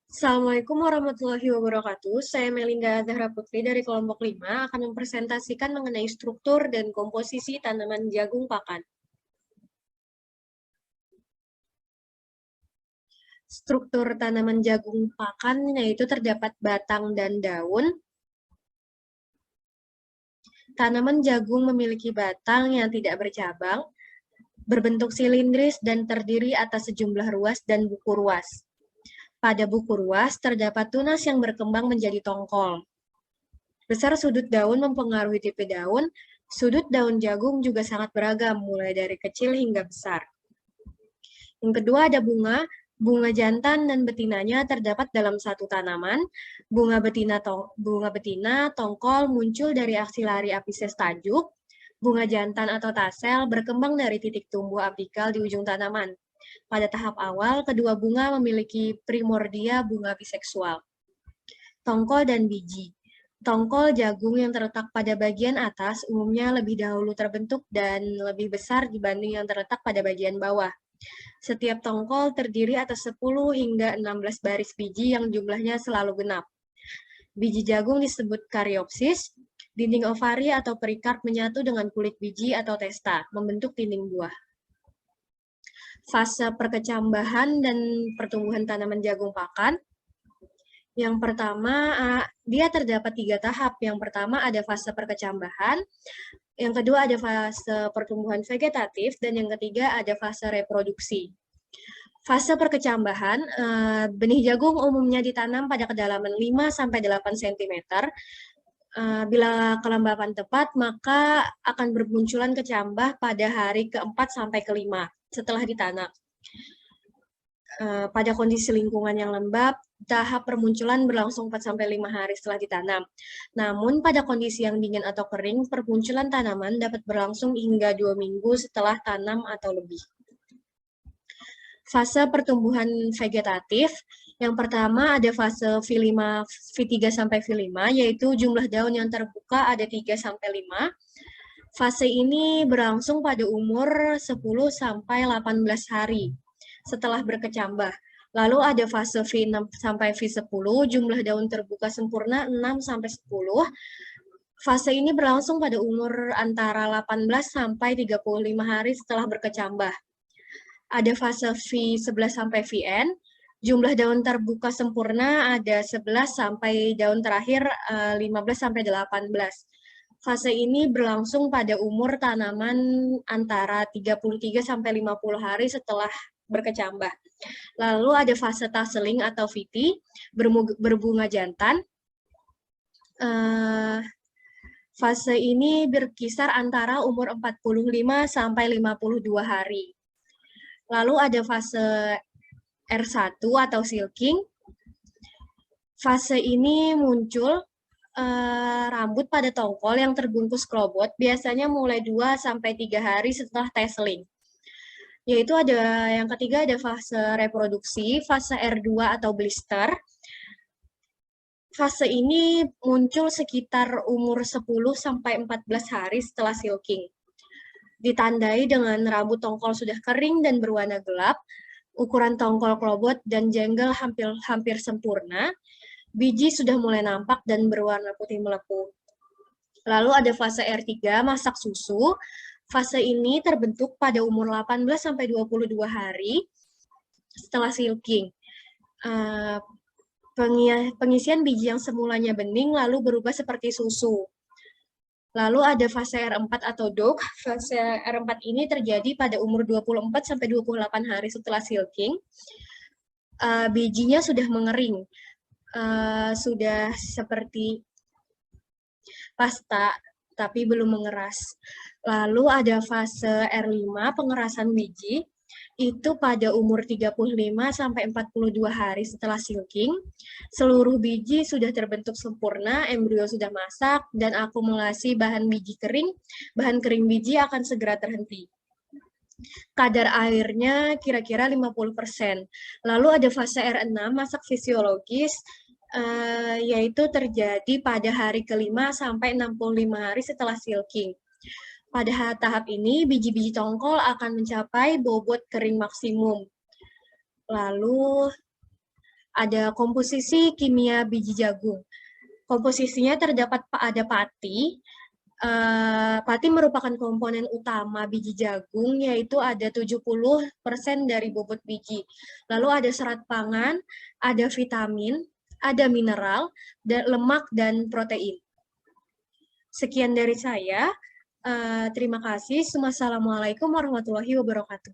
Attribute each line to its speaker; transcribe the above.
Speaker 1: Assalamualaikum warahmatullahi wabarakatuh. Saya Melinda Zahra Putri dari kelompok 5 akan mempresentasikan mengenai struktur dan komposisi tanaman jagung pakan. Struktur tanaman jagung pakan yaitu terdapat batang dan daun. Tanaman jagung memiliki batang yang tidak bercabang, berbentuk silindris dan terdiri atas sejumlah ruas dan buku ruas. Pada buku ruas terdapat tunas yang berkembang menjadi tongkol. Besar sudut daun mempengaruhi tipe daun. Sudut daun jagung juga sangat beragam, mulai dari kecil hingga besar. Yang kedua ada bunga. Bunga jantan dan betinanya terdapat dalam satu tanaman. Bunga betina tongkol muncul dari aksilari apices tajuk. Bunga jantan atau tasel berkembang dari titik tumbuh apikal di ujung tanaman. Pada tahap awal, kedua bunga memiliki primordia bunga biseksual. Tongkol dan biji. Tongkol jagung yang terletak pada bagian atas umumnya lebih dahulu terbentuk dan lebih besar dibanding yang terletak pada bagian bawah. Setiap tongkol terdiri atas 10 hingga 16 baris biji yang jumlahnya selalu genap. Biji jagung disebut karyopsis. Dinding ovari atau perikarp menyatu dengan kulit biji atau testa, membentuk dinding buah. Fase perkecambahan dan pertumbuhan tanaman jagung pakan. Yang pertama, dia terdapat 3 tahap. Yang pertama ada fase perkecambahan, yang kedua ada fase pertumbuhan vegetatif, dan yang ketiga ada fase reproduksi. Fase perkecambahan, benih jagung umumnya ditanam pada kedalaman 5-8 cm. Bila kelembapan tepat, maka akan bermunculan kecambah pada hari ke-4 sampai ke-5 setelah ditanam. Pada kondisi lingkungan yang lembab, tahap permunculan berlangsung 4-5 hari setelah ditanam. Namun, pada kondisi yang dingin atau kering, permunculan tanaman dapat berlangsung hingga 2 minggu setelah tanam atau lebih. Fase pertumbuhan vegetatif, yang pertama ada fase V3-V5, yaitu jumlah daun yang terbuka ada 3-5. Fase ini berlangsung pada umur 10-18 hari setelah berkecambah. Lalu ada fase V6-V10, jumlah daun terbuka sempurna 6-10. Fase ini berlangsung pada umur antara 18-35 hari setelah berkecambah. Ada fase V11-Vn, jumlah daun terbuka sempurna ada 11 sampai daun terakhir 15-18. Fase ini berlangsung pada umur tanaman antara 33-50 hari setelah berkecambah. Lalu ada fase tasseling atau VT, berbunga jantan. Fase ini berkisar antara umur 45-52 hari. Lalu ada fase R1 atau silking. Fase ini muncul rambut pada tongkol yang terbungkus klobot, biasanya mulai 2-3 hari setelah tasseling. Yaitu ada yang ketiga ada fase reproduksi, fase R2 atau blister. Fase ini muncul sekitar umur 10-14 hari setelah silking. Ditandai dengan rambut tongkol sudah kering dan berwarna gelap, ukuran tongkol klobot dan jenggal hampir sempurna, biji sudah mulai nampak dan berwarna putih melepuh. Lalu ada fase R3, masak susu. Fase ini terbentuk pada umur 18-22 hari setelah silking. Pengisian biji yang semulanya bening lalu berubah seperti susu. Lalu ada fase R4 atau dog. Fase R4 ini terjadi pada umur 24-28 hari setelah silking. Bijinya sudah mengering, sudah seperti pasta, tapi belum mengeras. Lalu ada fase R5, pengerasan biji. Itu pada umur 35-42 hari setelah silking. Seluruh biji sudah terbentuk sempurna, embrio sudah masak, dan akumulasi bahan kering biji akan segera terhenti. Kadar airnya kira-kira 50%. Lalu ada fase R6, masak fisiologis, yaitu terjadi pada hari ke-5 sampai 65 hari setelah silking. Pada tahap ini, biji-biji tongkol akan mencapai bobot kering maksimum. Lalu, Ada komposisi kimia biji jagung. Komposisinya terdapat ada pati. Pati merupakan komponen utama biji jagung, yaitu ada 70% dari bobot biji. Lalu ada serat pangan, ada vitamin, ada mineral, dan lemak, dan protein. Sekian dari saya. Terima kasih. Wassalamualaikum warahmatullahi wabarakatuh.